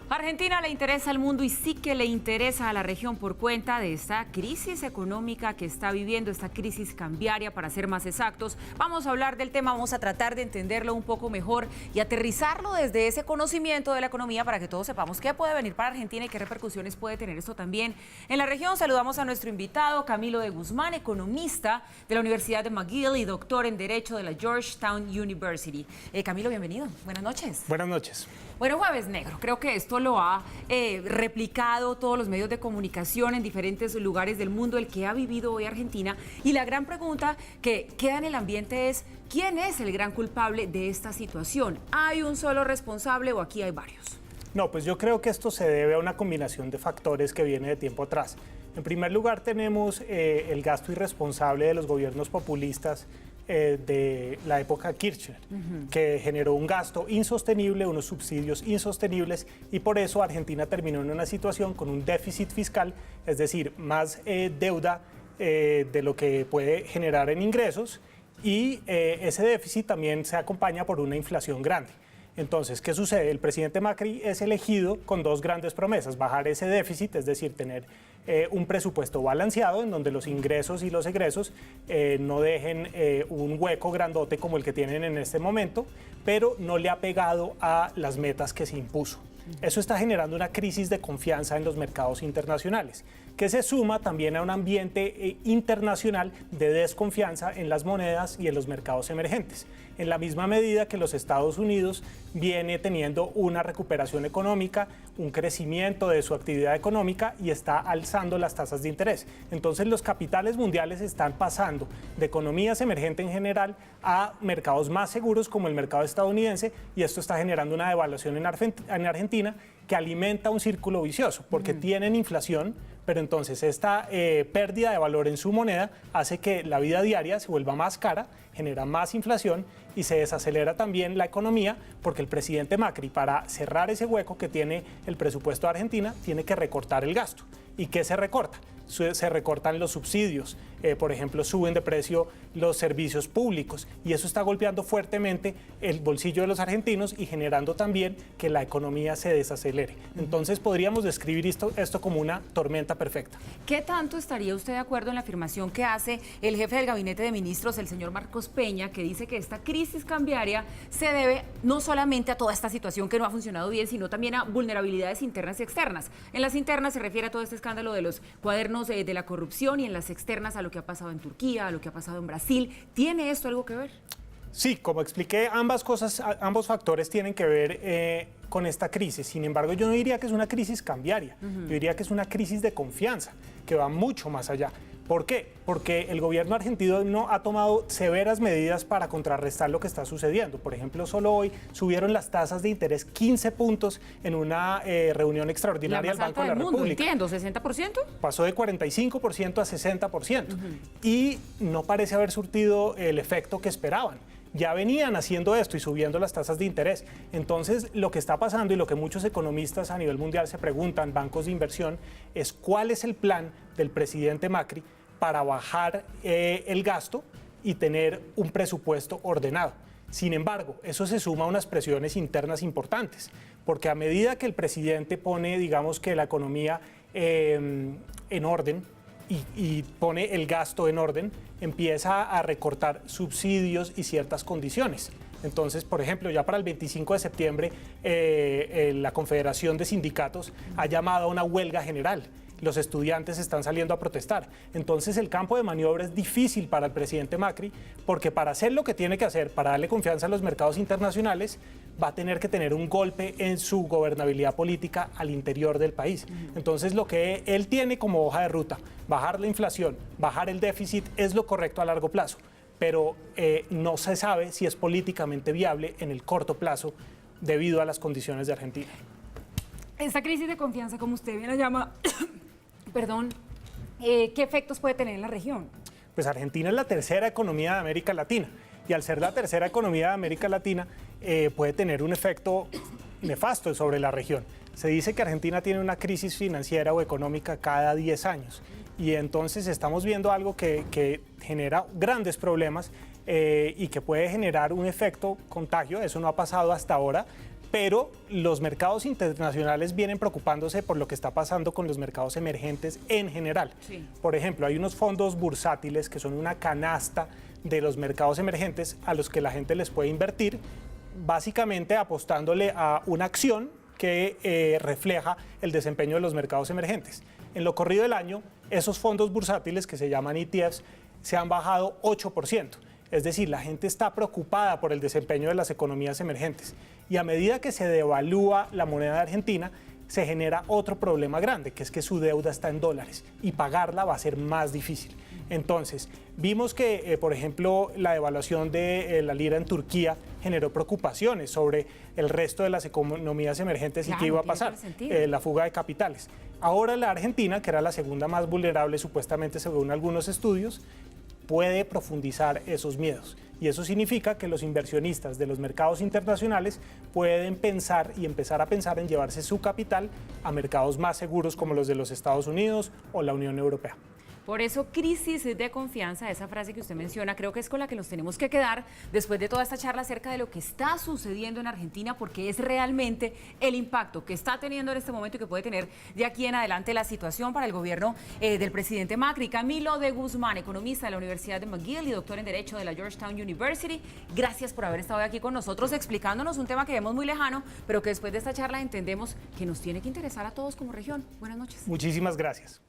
Argentina le interesa al mundo y sí que le interesa a la región por cuenta de esta crisis económica que está viviendo, esta crisis cambiaria, para ser más exactos. Vamos a hablar del tema, vamos a tratar de entenderlo un poco mejor y aterrizarlo desde ese conocimiento de la economía para que todos sepamos qué puede venir para Argentina y qué repercusiones puede tener esto también en la región. Saludamos a nuestro invitado, Camilo de Guzmán, economista de la Universidad de McGill y doctor en Derecho de la Georgetown University. Camilo, bienvenido. Buenas noches. Buenas noches. Bueno, Jueves Negro, creo que esto lo ha replicado todos los medios de comunicación en diferentes lugares del mundo, el que ha vivido hoy Argentina. Y la gran pregunta que queda en el ambiente es, ¿quién es el gran culpable de esta situación? ¿Hay un solo responsable o aquí hay varios? No, pues yo creo que esto se debe a una combinación de factores que viene de tiempo atrás. En primer lugar, tenemos el gasto irresponsable de los gobiernos populistas de la época Kirchner, que generó un gasto insostenible, unos subsidios insostenibles, y por eso Argentina terminó en una situación con un déficit fiscal, es decir, más deuda de lo que puede generar en ingresos, y ese déficit también se acompaña por una inflación grande. Entonces, ¿qué sucede? El presidente Macri es elegido con dos grandes promesas: bajar ese déficit, es decir, tener un presupuesto balanceado en donde los ingresos y los egresos no dejen un hueco grandote como el que tienen en este momento, pero no le ha pegado a las metas que se impuso. Eso está generando una crisis de confianza en los mercados internacionales, que se suma también a un ambiente internacional de desconfianza en las monedas y en los mercados emergentes. En la misma medida que los Estados Unidos viene teniendo una recuperación económica, un crecimiento de su actividad económica y está alzando las tasas de interés. Entonces los capitales mundiales están pasando de economías emergentes en general a mercados más seguros como el mercado estadounidense, y esto está generando una devaluación en Argentina que alimenta un círculo vicioso, porque tienen inflación, pero entonces esta pérdida de valor en su moneda hace que la vida diaria se vuelva más cara, genera más inflación y se desacelera también la economía, porque el presidente Macri, para cerrar ese hueco que tiene el presupuesto de Argentina, tiene que recortar el gasto. ¿Y qué se recorta? Se recortan los subsidios, por ejemplo, suben de precio los servicios públicos, y eso está golpeando fuertemente el bolsillo de los argentinos y generando también que la economía se desacelere. Entonces podríamos describir esto como una tormenta perfecta. ¿Qué tanto estaría usted de acuerdo en la afirmación que hace el jefe del Gabinete de Ministros, el señor Marcos Peña, que dice que esta crisis cambiaria se debe no solamente a toda esta situación que no ha funcionado bien, sino también a vulnerabilidades internas y externas? En las internas se refiere a todo este escándalo de los cuadernos de la corrupción, y en las externas a lo que ha pasado en Turquía, a lo que ha pasado en Brasil. ¿Tiene esto algo que ver? Sí, como expliqué, ambos factores tienen que ver con esta crisis. Sin embargo, yo no diría que es una crisis cambiaria, yo diría que es una crisis de confianza, que va mucho más allá. ¿Por qué? Porque el gobierno argentino no ha tomado severas medidas para contrarrestar lo que está sucediendo. Por ejemplo, solo hoy subieron las tasas de interés 15 puntos en una reunión extraordinaria del Banco de la República. Entiendo, ¿60%? Pasó de 45% a 60%. Y no parece haber surtido el efecto que esperaban. Ya venían haciendo esto y subiendo las tasas de interés. Entonces, lo que está pasando y lo que muchos economistas a nivel mundial se preguntan, bancos de inversión, es cuál es el plan del presidente Macri para bajar el gasto y tener un presupuesto ordenado. Sin embargo, eso se suma a unas presiones internas importantes, porque a medida que el presidente pone, digamos, que la economía en orden, y pone el gasto en orden, empieza a recortar subsidios y ciertas condiciones. Entonces, por ejemplo, ya para el 25 de septiembre, la Confederación de Sindicatos ha llamado a una huelga general. Los estudiantes están saliendo a protestar. Entonces, el campo de maniobra es difícil para el presidente Macri, porque para hacer lo que tiene que hacer, para darle confianza a los mercados internacionales, va a tener que tener un golpe en su gobernabilidad política al interior del país. Entonces, lo que él tiene como hoja de ruta, bajar la inflación, bajar el déficit, es lo correcto a largo plazo, pero no se sabe si es políticamente viable en el corto plazo debido a las condiciones de Argentina. Esta crisis de confianza, como usted bien la llama, perdón, ¿qué efectos puede tener en la región? Pues Argentina es la tercera economía de América Latina, y al ser la tercera economía de América Latina puede tener un efecto nefasto sobre la región. Se dice que Argentina tiene una crisis financiera o económica cada 10 años, y entonces estamos viendo algo que genera grandes problemas y que puede generar un efecto contagio. Eso no ha pasado hasta ahora, pero los mercados internacionales vienen preocupándose por lo que está pasando con los mercados emergentes en general. Sí. Por ejemplo, hay unos fondos bursátiles que son una canasta de los mercados emergentes a los que la gente les puede invertir, básicamente apostándole a una acción que refleja el desempeño de los mercados emergentes. En lo corrido del año, esos fondos bursátiles, que se llaman ETFs, se han bajado 8%. Es decir, la gente está preocupada por el desempeño de las economías emergentes. Y a medida que se devalúa la moneda de Argentina, se genera otro problema grande, que es que su deuda está en dólares y pagarla va a ser más difícil. Entonces, vimos que, por ejemplo, la devaluación de la lira en Turquía generó preocupaciones sobre el resto de las economías emergentes, claro, y qué iba a pasar, la fuga de capitales. Ahora la Argentina, que era la segunda más vulnerable supuestamente según algunos estudios, puede profundizar esos miedos. Y eso significa que los inversionistas de los mercados internacionales pueden pensar y empezar a pensar en llevarse su capital a mercados más seguros como los de los Estados Unidos o la Unión Europea. Por eso, crisis de confianza, esa frase que usted menciona, creo que es con la que nos tenemos que quedar después de toda esta charla acerca de lo que está sucediendo en Argentina, porque es realmente el impacto que está teniendo en este momento y que puede tener de aquí en adelante la situación para el gobierno del presidente Macri. Camilo de Guzmán, economista de la Universidad de McGill y doctor en Derecho de la Georgetown University, gracias por haber estado aquí con nosotros explicándonos un tema que vemos muy lejano, pero que después de esta charla entendemos que nos tiene que interesar a todos como región. Buenas noches. Muchísimas gracias.